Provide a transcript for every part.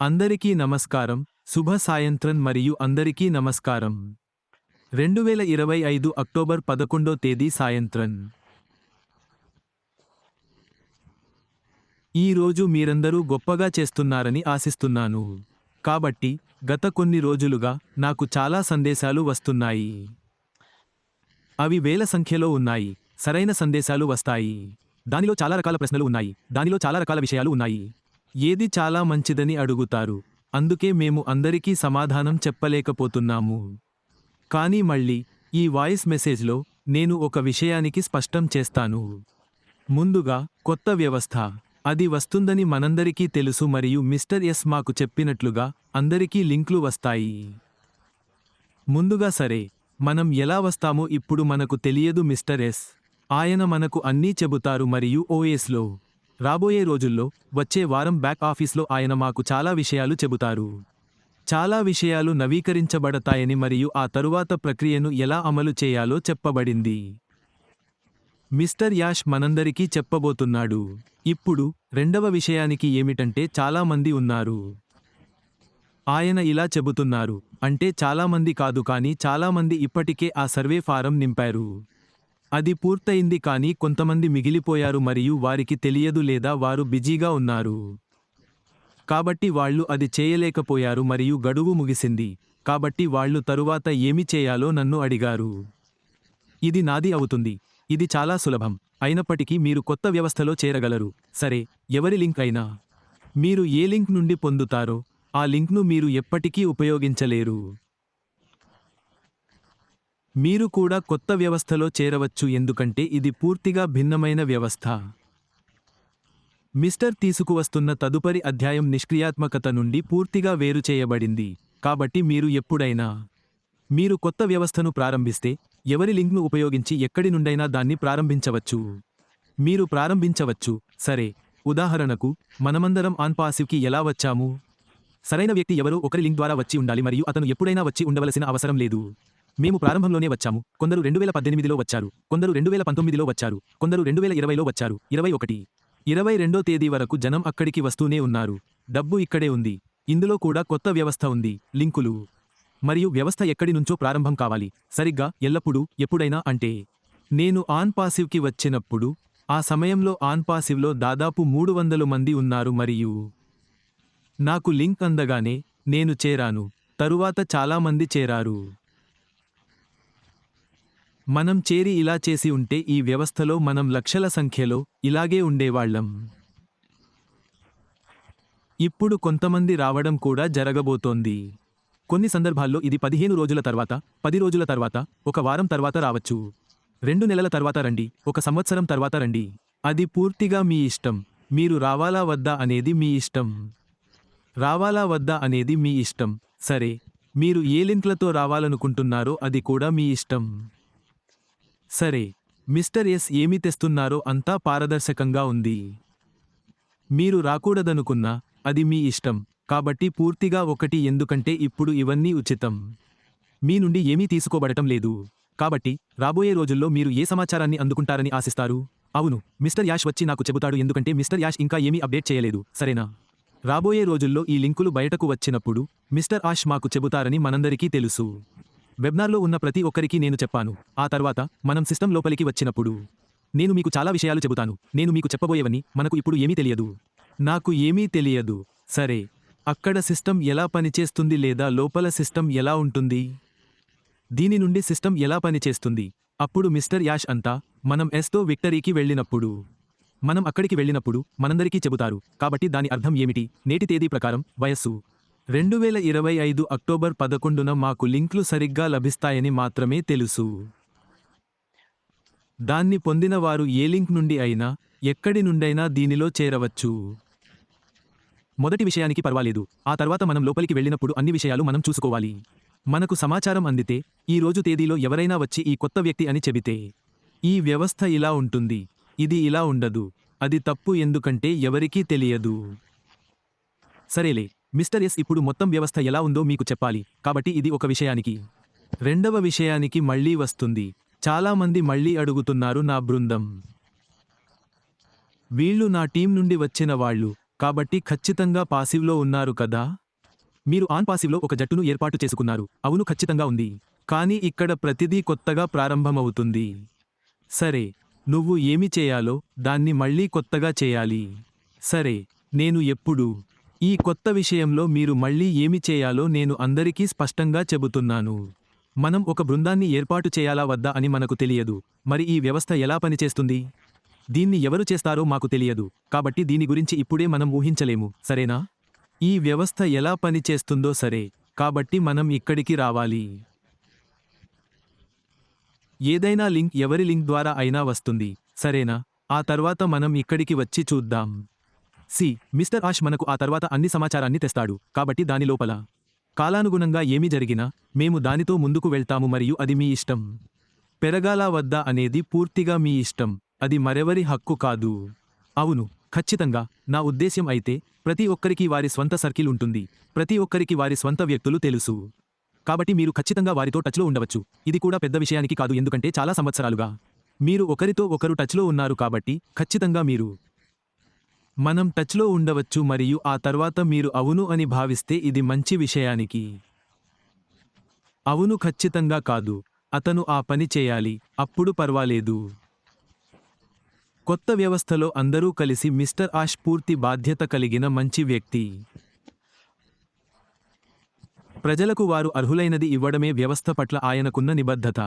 అందరికీ నమస్కారం. శుభ సాయంత్రం మరియు అందరికీ నమస్కారం. 2025 అక్టోబర్ 11 తేదీ సాయంత్రం. ఈ రోజు మీరందరూ గొప్పగా చేస్తున్నారని ఆశిస్తున్నాను. కాబట్టి గత కొన్ని రోజులుగా నాకు చాలా సందేశాలు వస్తున్నాయి. అవి వేల సంఖ్యలో ఉన్నాయి. సరైన సందేశాలు వస్తాయి. దానిలో చాలా రకాల ప్రశ్నలు ఉన్నాయి. దానిలో చాలా రకాల విషయాలు ఉన్నాయి. ఏది చాలా మంచిదని అడుగుతారు. అందుకే మేము అందరికీ సమాధానం చెప్పలేకపోతున్నాము. కానీ మళ్ళీ ఈ వాయిస్ మెసేజ్లో నేను ఒక విషయానికి స్పష్టం చేస్తాను. ముందుగా కొత్త వ్యవస్థ. అది వస్తుందని మనందరికీ తెలుసు మరియు మిస్టర్ ఎస్ మాకు చెప్పినట్లుగా అందరికీ లింక్లు వస్తాయి. ముందుగా సరే, మనం ఎలా వస్తామో ఇప్పుడు మనకు తెలియదు మిస్టర్ ఎస్. ఆయన మనకు అన్నీ చెబుతారు మరియు ఓఎస్లో రాబోయే రోజుల్లో వచ్చే వారం బ్యాక్ ఆఫీస్లో ఆయన మాకు చాలా విషయాలు చెబుతారు. చాలా విషయాలు నవీకరించబడతాయని మరియు ఆ తరువాత ప్రక్రియను ఎలా అమలు చేయాలో చెప్పబడింది. మిస్టర్ యాష్ మనందరికీ చెప్పబోతున్నాడు. ఇప్పుడు రెండవ విషయానికి ఏమిటంటే చాలామంది ఉన్నారు. ఆయన ఇలా చెబుతున్నారు, అంటే చాలామంది కాదు కానీ చాలామంది ఇప్పటికే ఆ సర్వే ఫారం నింపారు. అది పూర్తయింది కానీ కొంతమంది మిగిలిపోయారు మరియు వారికి తెలియదు లేదా వారు బిజీగా ఉన్నారు. కాబట్టి వాళ్ళు అది చేయలేకపోయారు మరియు గడువు ముగిసింది. కాబట్టి వాళ్ళు తరువాత ఏమి చేయాలో నన్ను అడిగారు. ఇది నాది అవుతుంది. ఇది చాలా సులభం. అయినప్పటికీ మీరు కొత్త వ్యవస్థలో చేరగలరు. సరే, ఎవరి లింక్ అయినా. మీరు ఏ లింక్ నుండి పొందుతారో ఆ లింక్ను మీరు ఎప్పటికీ ఉపయోగించలేరు. మీరు కూడా కొత్త వ్యవస్థలో చేరవచ్చు ఎందుకంటే ఇది పూర్తిగా భిన్నమైన వ్యవస్థ. మిస్టర్ తీసుకువస్తున్న తదుపరి అధ్యాయం నిష్క్రియాత్మకత నుండి పూర్తిగా వేరు చేయబడింది. కాబట్టి మీరు ఎప్పుడైనా మీరు కొత్త వ్యవస్థను ప్రారంభిస్తే ఎవరి లింక్ను ఉపయోగించి ఎక్కడి నుండైనా దాన్ని ప్రారంభించవచ్చు. మీరు ప్రారంభించవచ్చు. సరే, ఉదాహరణకు మనమందరం ఆన్ పాసివ్కి ఎలా వచ్చాము? సరైన వ్యక్తి ఎవరో ఒకరి లింక్ ద్వారా వచ్చి ఉండాలి మరియు అతను ఎప్పుడైనా వచ్చి ఉండవలసిన అవసరం లేదు. మేము ప్రారంభంలోనే వచ్చాము. కొందరు 2018లో వచ్చారు, కొందరు 2019లో వచ్చారు, కొందరు 2020లో వచ్చారు. 21, 22 తేదీ వరకు జనం అక్కడికి వస్తూనే ఉన్నారు. డబ్బు ఇక్కడే ఉంది. ఇందులో కూడా కొత్త వ్యవస్థ ఉంది, లింకులు. మరియు వ్యవస్థ ఎక్కడి నుంచో ప్రారంభం కావాలి. సరిగ్గా ఎల్లప్పుడూ ఎప్పుడైనా అంటే నేను ఆన్ పాసివ్కి వచ్చినప్పుడు ఆ సమయంలో ఆన్ పాసివ్లో దాదాపు 300 మంది ఉన్నారు మరియు నాకు లింక్ అందగానే నేను చేరాను. తరువాత చాలామంది చేరారు. మనం చేరి ఇలా చేసి ఉంటే ఈ వ్యవస్థలో మనం లక్షల సంఖ్యలో ఇలాగే ఉండేవాళ్లం. ఇప్పుడు కొంతమంది రావడం కూడా జరగబోతోంది. కొన్ని సందర్భాల్లో ఇది 15 రోజుల తర్వాత, 10 రోజుల తర్వాత, ఒక వారం తర్వాత రావచ్చు. 2 నెలల తర్వాత రండి, 1 సంవత్సరం తర్వాత రండి. అది పూర్తిగా మీ ఇష్టం. మీరు రావాలా వద్దా అనేది మీ ఇష్టం. రావాలా వద్దా అనేది మీ ఇష్టం. సరే, మీరు ఏ లింక్లతో రావాలనుకుంటున్నారో అది కూడా మీ ఇష్టం. సరే, మిస్టర్ ఎస్ ఏమి తెస్తున్నారో అంతా పారదర్శకంగా ఉంది. మీరు రాకూడదనుకున్నా అది మీ ఇష్టం. కాబట్టి పూర్తిగా ఒకటి ఎందుకంటే ఇప్పుడు ఇవన్నీ ఉచితం. మీ నుండి ఏమీ తీసుకోబడటం లేదు. కాబట్టి రాబోయే రోజుల్లో మీరు ఏ సమాచారాన్ని అందుకుంటారని ఆశిస్తారు? అవును, మిస్టర్ యాష్ వచ్చి నాకు చెబుతాడు ఎందుకంటే మిస్టర్ యాష్ ఇంకా ఏమీ అప్డేట్ చేయలేదు, సరేనా? రాబోయే రోజుల్లో ఈ లింకులు బయటకు వచ్చినప్పుడు మిస్టర్ యాష్ మాకు చెబుతారని మనందరికీ తెలుసు. వెబ్నార్లో ఉన్న ప్రతి ఒక్కరికి నేను చెప్పాను. ఆ తర్వాత మనం సిస్టమ్ లోపలికి వచ్చినప్పుడు నేను మీకు చాలా విషయాలు చెబుతాను. నేను మీకు చెప్పబోయేవని మనకు ఇప్పుడు ఏమీ తెలియదు. నాకు ఏమీ తెలియదు. సరే, అక్కడ సిస్టమ్ ఎలా పనిచేస్తుంది లేదా లోపల సిస్టమ్ ఎలా ఉంటుంది? దీని నుండి సిస్టమ్ ఎలా పనిచేస్తుంది? అప్పుడు మిస్టర్ యాష్ అంతా మనం ఎస్తో విక్టరీకి వెళ్ళినప్పుడు మనం అక్కడికి వెళ్ళినప్పుడు మనందరికీ చెబుతారు. కాబట్టి దాని అర్థం ఏమిటి? నేటి తేదీ ప్రకారం వయస్సు 2025 అక్టోబర్ 11న మాకు లింక్లు సరిగ్గా లభిస్తాయని మాత్రమే తెలుసు. దాన్ని పొందిన వారు ఏ లింక్ నుండి అయినా ఎక్కడి నుండైనా దీనిలో చేరవచ్చు. మొదటి విషయానికి పర్వాలేదు. ఆ తర్వాత మనం లోపలికి వెళ్ళినప్పుడు అన్ని విషయాలు మనం చూసుకోవాలి. మనకు సమాచారం అందితే ఈ రోజు తేదీలో ఎవరైనా వచ్చి ఈ కొత్త వ్యక్తి అని చెబితే ఈ వ్యవస్థ ఇలా ఉంటుంది, ఇది ఇలా ఉండదు. అది తప్పు ఎందుకంటే ఎవరికీ తెలియదు. సరేలే, మిస్టర్ ఎస్ ఇప్పుడు మొత్తం వ్యవస్థ ఎలా ఉందో మీకు చెప్పాలి. కాబట్టి ఇది ఒక విషయానికి. రెండవ విషయానికి మళ్ళీ వస్తుంది. చాలామంది మళ్ళీ అడుగుతున్నారు నా బృందం. వీళ్ళు నా టీం నుండి వచ్చిన వాళ్ళు. కాబట్టి ఖచ్చితంగా పాసివ్లో ఉన్నారు కదా. మీరు ఆన్ పాసివ్లో ఒక జట్టును ఏర్పాటు చేసుకున్నారు. అవును, ఖచ్చితంగా ఉంది. కానీ ఇక్కడ ప్రతిదీ కొత్తగా ప్రారంభమవుతుంది. సరే, నువ్వు ఏమి చేయాలో దాన్ని మళ్ళీ కొత్తగా చేయాలి. సరే, నేను ఎప్పుడు ఈ కొత్త విషయంలో మీరు మళ్ళీ ఏమి చేయాలో నేను అందరికీ స్పష్టంగా చెబుతున్నాను. మనం ఒక బృందాన్ని ఏర్పాటు చేయాలా వద్దా అని మనకు తెలియదు. మరి ఈ వ్యవస్థ ఎలా పనిచేస్తుంది? దీన్ని ఎవరు చేస్తారో మాకు తెలియదు. కాబట్టి దీని గురించి ఇప్పుడే మనం ఊహించలేము, సరేనా? ఈ వ్యవస్థ ఎలా పనిచేస్తుందో సరే, కాబట్టి మనం ఇక్కడికి రావాలి. ఏదైనా లింక్ ఎవరి లింక్ ద్వారా అయినా వస్తుంది, సరేనా? ఆ తర్వాత మనం ఇక్కడికి వచ్చి చూద్దాం. మిస్టర్ ఆష్ మనకు ఆ తర్వాత అన్ని సమాచారాన్ని తెస్తాడు, కాబట్టి దాని లోపల కాలానుగుణంగా ఏమి జరిగినా మేము దానితో ముందుకు వెళ్తాము మరియు అది మీ ఇష్టం. పెరగాలా వద్దా అనేది పూర్తిగా మీ ఇష్టం, అది మరెవరి హక్కు కాదు. అవును, ఖచ్చితంగా. నా ఉద్దేశ్యం అయితే ప్రతి ఒక్కరికి వారి స్వంత సర్కిల్ ఉంటుంది, ప్రతి ఒక్కరికి వారి స్వంత వ్యక్తులు తెలుసు. కాబట్టి మీరు ఖచ్చితంగా వారితో టచ్లో ఉండవచ్చు. ఇది కూడా పెద్ద విషయానికి కాదు, ఎందుకంటే చాలా సంవత్సరాలుగా మీరు ఒకరితో ఒకరు టచ్లో ఉన్నారు, కాబట్టి ఖచ్చితంగా మనం టచ్లో ఉండవచ్చు మరియు ఆ తర్వాత మీరు అవును అని భావిస్తే ఇది మంచి విషయానికి. అవును, ఖచ్చితంగా కాదు. అతను ఆ పని చేయాలి, అప్పుడు పర్వాలేదు. కొత్త వ్యవస్థలో అందరూ కలిసి మిస్టర్ ఆష్ పూర్తి బాధ్యత కలిగిన మంచి వ్యక్తి. ప్రజలకు వారు అర్హులైనది ఇవ్వడమే వ్యవస్థ పట్ల ఆయనకున్న నిబద్ధత.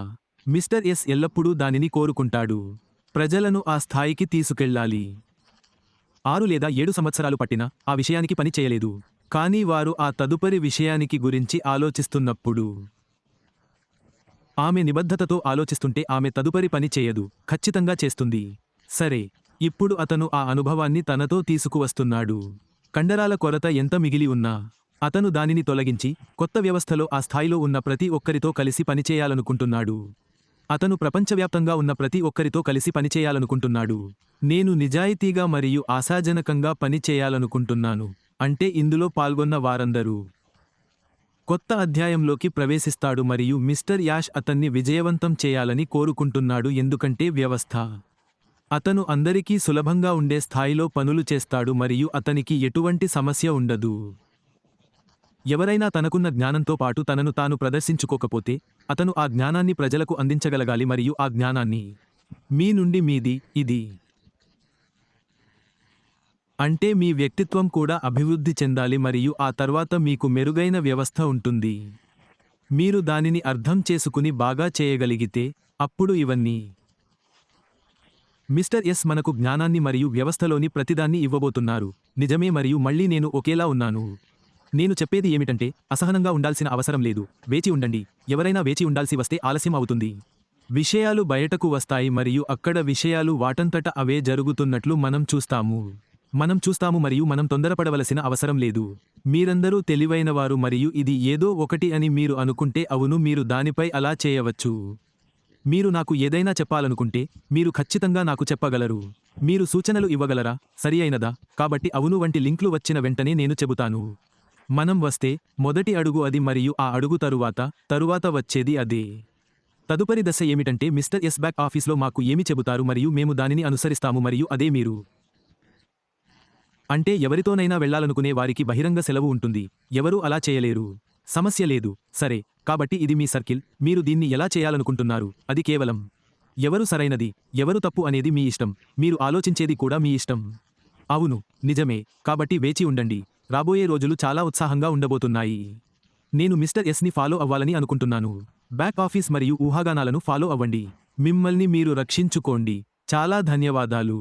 మిస్టర్ ఎస్ ఎల్లప్పుడూ దానిని కోరుకుంటాడు. ప్రజలను ఆ స్థాయికి తీసుకెళ్లాలి. 6 లేదా 7 సంవత్సరాలు పట్టినా ఆ విషయానికి పని చేయలేదు. కానీ వారు ఆ తదుపరి విషయానికి గురించి ఆలోచిస్తున్నప్పుడు, ఆమె నిబద్ధతతో ఆలోచిస్తుంటే ఆమె తదుపరి పని చేయదు, ఖచ్చితంగా చేస్తుంది. సరే, ఇప్పుడు అతను ఆ అనుభవాన్ని తనతో తీసుకువస్తున్నాడు. కండరాల కొరత ఎంత మిగిలి ఉన్నా అతను దానిని తొలగించి కొత్త వ్యవస్థలో ఆ స్థాయిలో ఉన్న ప్రతి ఒక్కరితో కలిసి పనిచేయాలనుకుంటున్నాడు. అతను ప్రపంచవ్యాప్తంగా ఉన్న ప్రతి ఒక్కరితో కలిసి పనిచేయాలనుకుంటున్నాడు. నేను నిజాయితీగా మరియు ఆశాజనకంగా పనిచేయాలనుకుంటున్నాను, అంటే ఇందులో పాల్గొన్న వారందరూ. కొత్త అధ్యాయంలోకి ప్రవేశిస్తాడు మరియు మిస్టర్ యాష్ అతన్ని విజయవంతం చేయాలని కోరుకుంటున్నాడు, ఎందుకంటే వ్యవస్థ అతను అందరికీ సులభంగా ఉండే స్థాయిలో పనులు చేస్తాడు మరియు అతనికి ఎటువంటి సమస్య ఉండదు. ఎవరైనా తనకున్న జ్ఞానంతో పాటు తనను తాను ప్రదర్శించుకోకపోతే అతను ఆ జ్ఞానాన్ని ప్రజలకు అందించగలగాలి మరియు ఆ జ్ఞానాన్ని మీ నుండి మీది. ఇది అంటే మీ వ్యక్తిత్వం కూడా అభివృద్ధి చెందాలి మరియు ఆ తర్వాత మీకు మెరుగైన వ్యవస్థ ఉంటుంది. మీరు దానిని అర్థం చేసుకుని బాగా చేయగలిగితే అప్పుడు ఇవన్నీ. మిస్టర్ ఎస్ మనకు జ్ఞానాన్ని మరియు వ్యవస్థలోని ప్రతిదాన్ని ఇవ్వబోతున్నారు. నిజమే, మరియు మళ్ళీ నేను ఒకేలా ఉన్నాను. నేను చెప్పేది ఏమిటంటే అసహనంగా ఉండాల్సిన అవసరం లేదు. వేచి ఉండండి. ఎవరైనా వేచి ఉండాల్సి వస్తే ఆలస్యం అవుతుంది. విషయాలు బయటకు వస్తాయి మరియు అక్కడ విషయాలు వాటంతట అవే జరుగుతున్నట్లు మనం చూస్తాము మరియు మనం తొందరపడవలసిన అవసరం లేదు. మీరందరూ తెలివైనవారు మరియు ఇది ఏదో ఒకటి అని మీరు అనుకుంటే అవును, మీరు దానిపై అలా చేయవచ్చు. మీరు నాకు ఏదైనా చెప్పాలనుకుంటే మీరు ఖచ్చితంగా నాకు చెప్పగలరు. మీరు సూచనలు ఇవ్వగలరా? సరియైనదా? కాబట్టి అవును వంటి లింక్లు వచ్చిన వెంటనే నేను చెబుతాను. మనం వస్తే మొదటి అడుగు అది మరియు ఆ అడుగు తరువాత వచ్చేది అదే. తదుపరి దశ ఏమిటంటే మిస్టర్ ఎస్ బ్యాక్ ఆఫీస్లో మాకు ఏమి చెబుతారు మరియు మేము దానిని అనుసరిస్తాము మరియు అదే మీరు. అంటే ఎవరితోనైనా వెళ్లాలనుకునే వారికి బహిరంగ సెలవు ఉంటుంది. ఎవరూ అలా చేయలేరు. సమస్య లేదు, సరే. కాబట్టి ఇది మీ సర్కిల్. మీరు దీన్ని ఎలా చేయాలనుకుంటున్నారు? అది కేవలం ఎవరు సరైనది, ఎవరు తప్పు అనేది మీ ఇష్టం. మీరు ఆలోచించేది కూడా మీ ఇష్టం. అవును, నిజమే. కాబట్టి వేచి ఉండండి. రాబోయే రోజులు చాలా ఉత్సాహంగా ఉండబోతున్నాయి. నేను మిస్టర్ ఎస్ని ఫాలో అవ్వాలని అనుకుంటున్నాను. బ్యాక్ ఆఫీస్ మరియు ఊహాగానాలను ఫాలో అవ్వండి. మిమ్మల్ని మీరు రక్షించుకోండి. చాలా ధన్యవాదాలు.